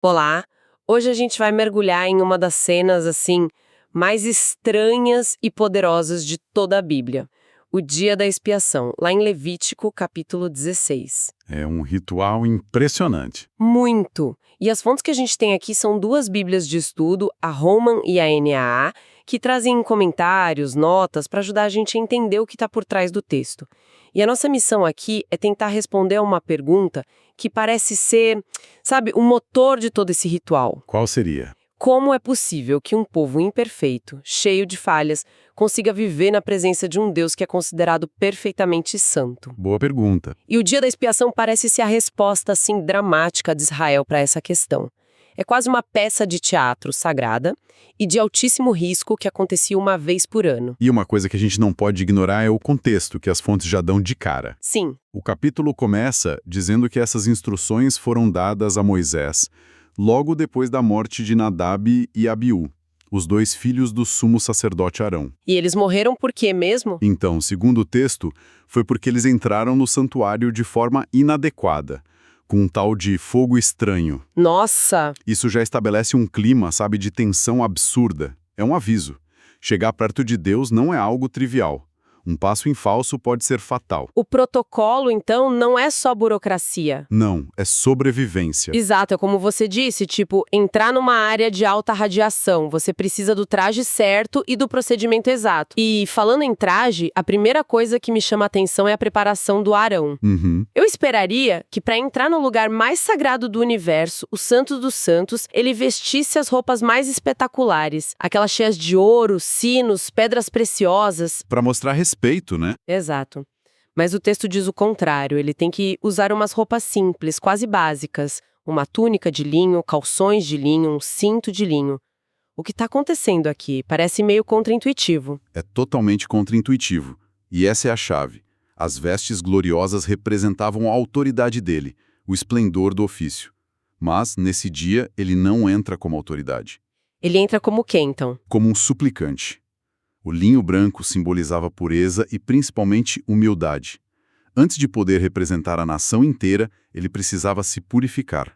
Olá! Hoje a gente vai mergulhar em uma das cenas, assim, mais estranhas e poderosas de toda a Bíblia. O Dia da Expiação, lá em Levítico, capítulo 16. É um ritual impressionante. Muito! E as fontes que a gente tem aqui são duas Bíblias de estudo, a Roman e a NAA, que trazem comentários, notas, para ajudar a gente a entender o que está por trás do texto. E a nossa missão aqui é tentar responder a uma pergunta que parece ser, sabe, o motor de todo esse ritual. Qual seria? Como é possível que um povo imperfeito, cheio de falhas, consiga viver na presença de um Deus que é considerado perfeitamente santo? Boa pergunta. E o Dia da Expiação parece ser a resposta, assim, dramática de Israel para essa questão. É quase uma peça de teatro sagrada e de altíssimo risco que acontecia uma vez por ano. E uma coisa que a gente não pode ignorar é o contexto que as fontes já dão de cara. Sim, O capítulo começa dizendo que essas instruções foram dadas a Moisés logo depois da morte de Nadab e Abiú, os dois filhos do sumo sacerdote Arão. e eles morreram por quê mesmo? Então, segundo o texto, foi porque eles entraram no santuário de forma inadequada, com um tal de fogo estranho. Nossa! Isso já estabelece um clima, sabe, de tensão absurda. É um aviso. Chegar perto de Deus não é algo trivial. Um passo em falso pode ser fatal. O protocolo, então, não é só burocracia. Não, é sobrevivência. Exato, é como você disse, tipo, entrar numa área de alta radiação, você precisa do traje certo e do procedimento exato. E falando em traje, a primeira coisa que me chama a atenção é a preparação do Arão. Uhum. Eu esperaria que para entrar no lugar mais sagrado do universo, o Santo dos Santos, ele vestisse as roupas mais espetaculares, aquelas cheias de ouro, sinos, pedras preciosas. Para mostrar respeito, né? Exato. Mas o texto diz o contrário, ele tem que usar umas roupas simples, quase básicas, uma túnica de linho, calções de linho, um cinto de linho. O que está acontecendo aqui parece meio contraintuitivo. É totalmente contraintuitivo. E essa é a chave. As vestes gloriosas representavam a autoridade dele, o esplendor do ofício. Mas, nesse dia, ele não entra como autoridade, Ele entra como quê, então? como um suplicante. O linho branco simbolizava pureza e, principalmente, humildade. Antes de poder representar a nação inteira, ele precisava se purificar.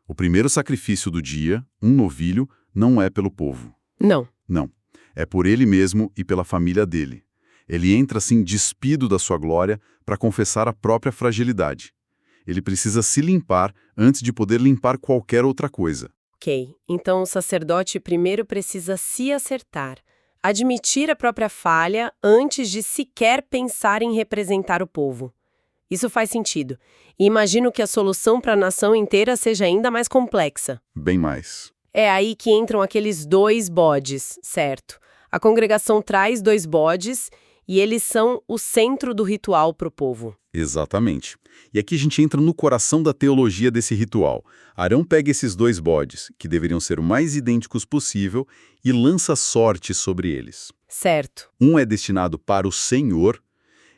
O primeiro sacrifício do dia, um novilho, não é pelo povo. Não. Não. É por ele mesmo e pela família dele. Ele entra assim despido da sua glória para confessar a própria fragilidade. Ele precisa se limpar antes de poder limpar qualquer outra coisa. Ok. Então o sacerdote primeiro precisa se acertar, admitir a própria falha antes de sequer pensar em representar o povo. Isso faz sentido. E imagino que a solução para a nação inteira seja ainda mais complexa. Bem mais. É aí que entram aqueles 2 bodes, certo? A congregação traz 2 bodes e eles são o centro do ritual para o povo. Exatamente. E aqui a gente entra no coração da teologia desse ritual. Arão pega esses 2 bodes, que deveriam ser o mais idênticos possível, e lança sorte sobre eles. Certo. Um é destinado para o Senhor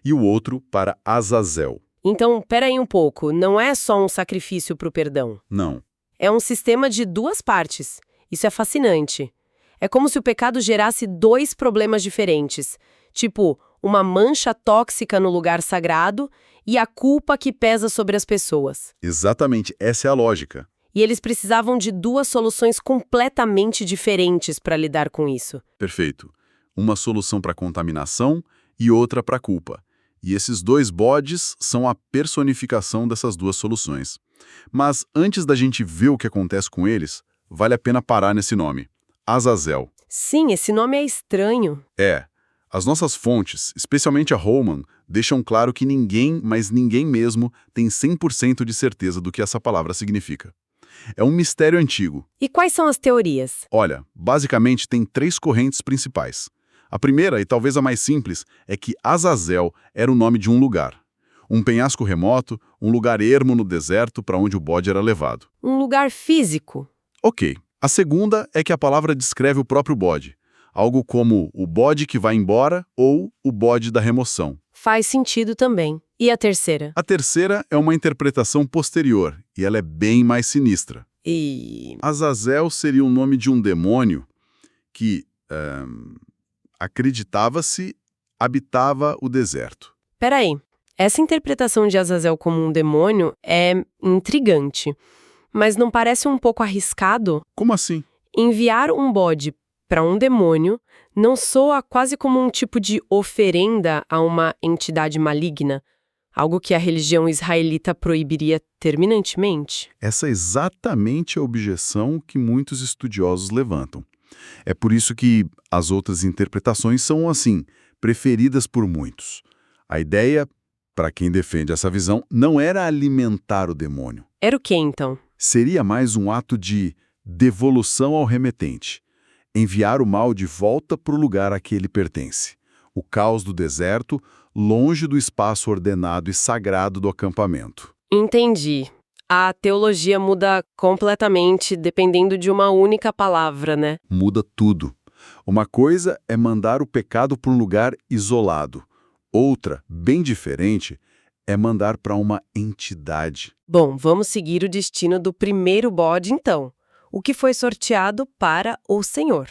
e o outro para Azazel. Então, pera aí um pouco, não é só um sacrifício para o perdão. Não. É um sistema de 2 partes. Isso é fascinante. É como se o pecado gerasse 2 problemas diferentes. Tipo, uma mancha tóxica no lugar sagrado e a culpa que pesa sobre as pessoas. Exatamente, essa é a lógica. E eles precisavam de 2 soluções completamente diferentes para lidar com isso. Perfeito. Uma solução para a contaminação e outra para a culpa. E esses 2 bodes são a personificação dessas 2 soluções. Mas antes da gente ver o que acontece com eles, vale a pena parar nesse nome. Azazel. Sim, esse nome é estranho. É. As nossas fontes, especialmente a Roman, deixam claro que ninguém, mas ninguém mesmo, tem 100% de certeza do que essa palavra significa. É um mistério antigo. E quais são as teorias? Olha, basicamente tem 3 correntes principais. A primeira, e talvez a mais simples, é que Azazel era o nome de um lugar. Um penhasco remoto, um lugar ermo no deserto para onde o bode era levado. Um lugar físico. Ok. A segunda é que a palavra descreve o próprio bode. Algo como o bode que vai embora ou o bode da remoção. Faz sentido também. E a terceira? A terceira é uma interpretação posterior, e ela é bem mais sinistra. E... Azazel seria o nome de um demônio que, acreditava-se, habitava o deserto. Peraí. Essa interpretação de Azazel como um demônio é intrigante. Mas não parece um pouco arriscado? Como assim? Enviar um bode para um demônio não soa quase como um tipo de oferenda a uma entidade maligna? Algo que a religião israelita proibiria terminantemente? Essa é exatamente a objeção que muitos estudiosos levantam. É por isso que as outras interpretações são, assim, preferidas por muitos. A ideia, para quem defende essa visão, não era alimentar o demônio. Era o quê, então? Seria mais um ato de devolução ao remetente. Enviar o mal de volta para o lugar a que ele pertence. O caos do deserto, longe do espaço ordenado e sagrado do acampamento. Entendi. A teologia muda completamente dependendo de uma única palavra, né? Muda tudo. Uma coisa é mandar o pecado para um lugar isolado. Outra, bem diferente, é mandar para uma entidade. Bom, vamos seguir o destino do primeiro bode, então. O que foi sorteado para o Senhor?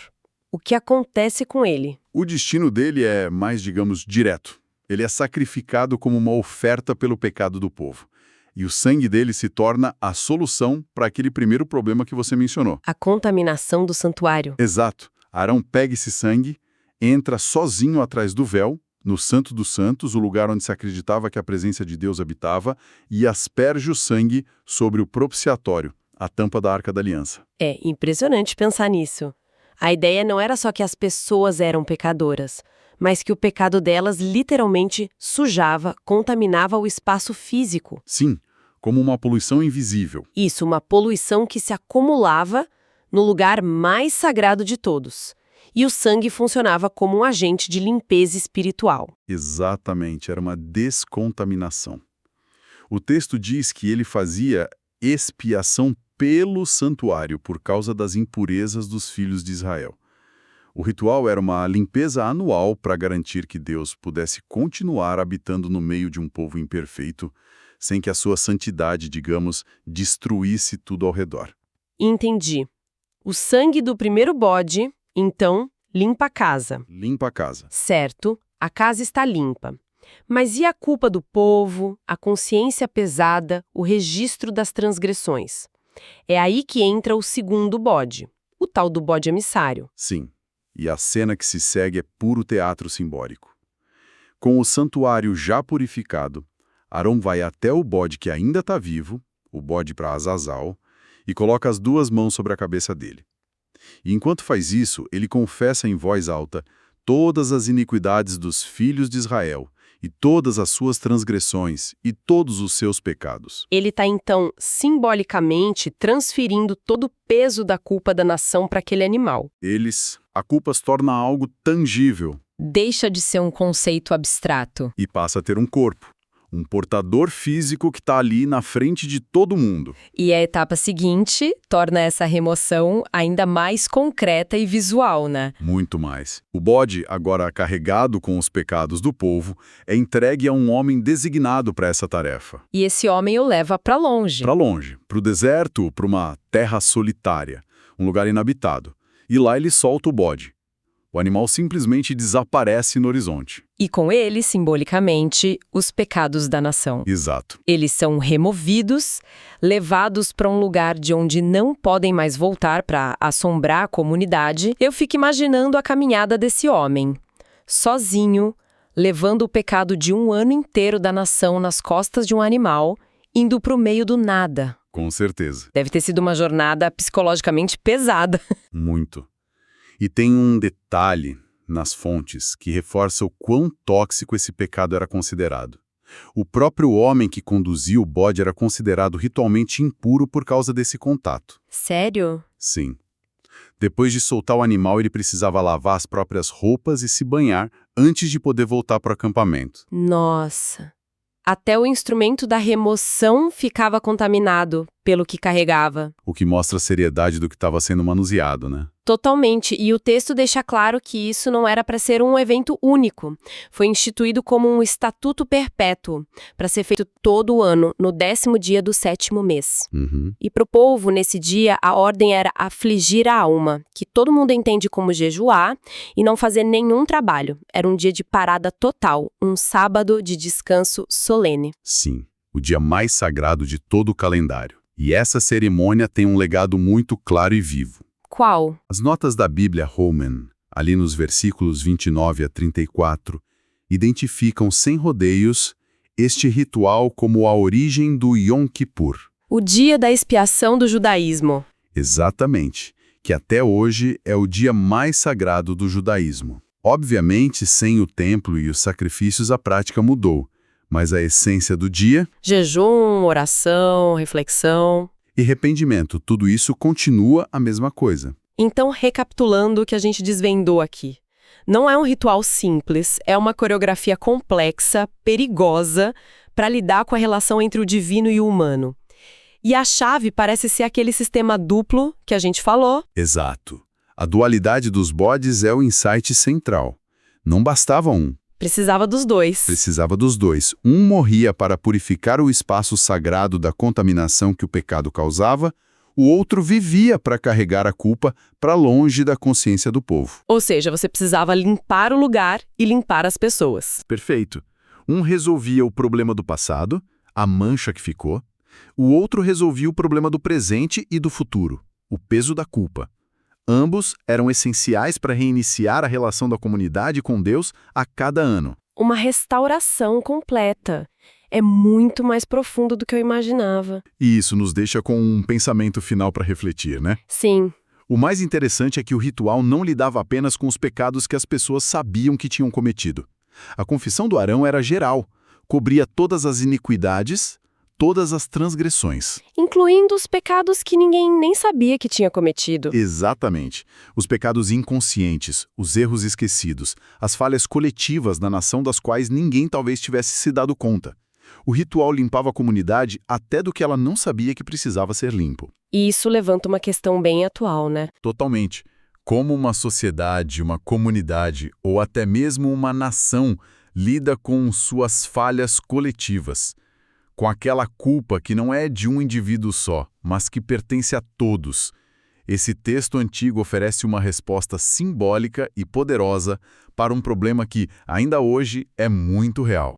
O que acontece com ele? O destino dele é mais, digamos, direto. Ele é sacrificado como uma oferta pelo pecado do povo. E o sangue dele se torna a solução para aquele primeiro problema que você mencionou. A contaminação do santuário. Exato. Arão pega esse sangue, entra sozinho atrás do véu, no Santo dos Santos, o lugar onde se acreditava que a presença de Deus habitava, e asperge o sangue sobre o propiciatório, a tampa da Arca da Aliança. É impressionante pensar nisso. A ideia não era só que as pessoas eram pecadoras, mas que o pecado delas literalmente sujava, contaminava o espaço físico. Sim, como uma poluição invisível. Isso, uma poluição que se acumulava no lugar mais sagrado de todos. E o sangue funcionava como um agente de limpeza espiritual. Exatamente, era uma descontaminação. O texto diz que ele fazia expiação pelo santuário por causa das impurezas dos filhos de Israel. O ritual era uma limpeza anual para garantir que Deus pudesse continuar habitando no meio de um povo imperfeito, sem que a sua santidade, digamos, destruísse tudo ao redor. Entendi. O sangue do primeiro bode, então, limpa a casa. Limpa a casa. Certo, a casa está limpa. Mas e a culpa do povo, a consciência pesada, o registro das transgressões? É aí que entra o segundo bode, o tal do bode emissário. Sim, e a cena que se segue é puro teatro simbólico. Com o santuário já purificado, Arão vai até o bode que ainda está vivo, o bode para Azazal, e coloca as duas mãos sobre a cabeça dele. E enquanto faz isso, ele confessa em voz alta todas as iniquidades dos filhos de Israel, e todas as suas transgressões, e todos os seus pecados. Ele está, então, simbolicamente transferindo todo o peso da culpa da nação para aquele animal. A culpa se torna algo tangível. Deixa de ser um conceito abstrato. E passa a ter um corpo. Um portador físico que está ali na frente de todo mundo. E a etapa seguinte torna essa remoção ainda mais concreta e visual, né? Muito mais. O bode, agora carregado com os pecados do povo, é entregue a um homem designado para essa tarefa. E esse homem o leva para longe. Para longe, para o deserto, para uma terra solitária, um lugar inabitado. E lá ele solta o bode. O animal simplesmente desaparece no horizonte. E com ele, simbolicamente, os pecados da nação. Exato. Eles são removidos, levados para um lugar de onde não podem mais voltar para assombrar a comunidade. Eu fico imaginando a caminhada desse homem, sozinho, levando o pecado de um ano inteiro da nação nas costas de um animal, indo para o meio do nada. Com certeza. Deve ter sido uma jornada psicologicamente pesada. Muito. E tem um detalhe nas fontes que reforça o quão tóxico esse pecado era considerado. O próprio homem que conduzia o bode era considerado ritualmente impuro por causa desse contato. Sério? Sim. Depois de soltar o animal, ele precisava lavar as próprias roupas e se banhar antes de poder voltar para o acampamento. Nossa! Até o instrumento da remoção ficava contaminado pelo que carregava. O que mostra a seriedade do que estava sendo manuseado, né? Totalmente. E o texto deixa claro que isso não era para ser um evento único. Foi instituído como um estatuto perpétuo, para ser feito todo ano, no 10º dia do 7º mês. E para o povo, nesse dia, a ordem era afligir a alma, que todo mundo entende como jejuar, e não fazer nenhum trabalho. Era um dia de parada total, um sábado de descanso solene. Sim, o dia mais sagrado de todo o calendário. E essa cerimônia tem um legado muito claro e vivo. Qual? As notas da Bíblia Holman, ali nos versículos 29 a 34, identificam sem rodeios este ritual como a origem do Yom Kippur. O dia da expiação do judaísmo. Exatamente, que até hoje é o dia mais sagrado do judaísmo. Obviamente, sem o templo e os sacrifícios, a prática mudou, mas a essência do dia Jejum, oração, reflexão. e arrependimento, tudo isso continua a mesma coisa. Então, recapitulando o que a gente desvendou aqui. Não é um ritual simples, é uma coreografia complexa, perigosa, para lidar com a relação entre o divino e o humano. E a chave parece ser aquele sistema duplo que a gente falou. Exato. A dualidade dos bodes é o insight central. Não bastava um, Precisava dos dois. precisava dos dois. Um morria para purificar o espaço sagrado da contaminação que o pecado causava, o outro vivia para carregar a culpa para longe da consciência do povo. Ou seja, você precisava limpar o lugar e limpar as pessoas. Perfeito. Um resolvia o problema do passado, a mancha que ficou. O outro resolvia o problema do presente e do futuro, o peso da culpa. Ambos eram essenciais para reiniciar a relação da comunidade com Deus a cada ano. Uma restauração completa. É muito mais profundo do que eu imaginava. E isso nos deixa com um pensamento final para refletir, né? Sim. O mais interessante é que o ritual não lidava apenas com os pecados que as pessoas sabiam que tinham cometido. A confissão do Arão era geral, cobria todas as iniquidades, todas as transgressões. Incluindo os pecados que ninguém nem sabia que tinha cometido. Exatamente. Os pecados inconscientes, os erros esquecidos, as falhas coletivas na nação das quais ninguém talvez tivesse se dado conta. O ritual limpava a comunidade até do que ela não sabia que precisava ser limpo. E isso levanta uma questão bem atual, né? Totalmente. Como uma sociedade, uma comunidade ou até mesmo uma nação lida com suas falhas coletivas, com aquela culpa que não é de um indivíduo só, mas que pertence a todos. Esse texto antigo oferece uma resposta simbólica e poderosa para um problema que, ainda hoje, é muito real.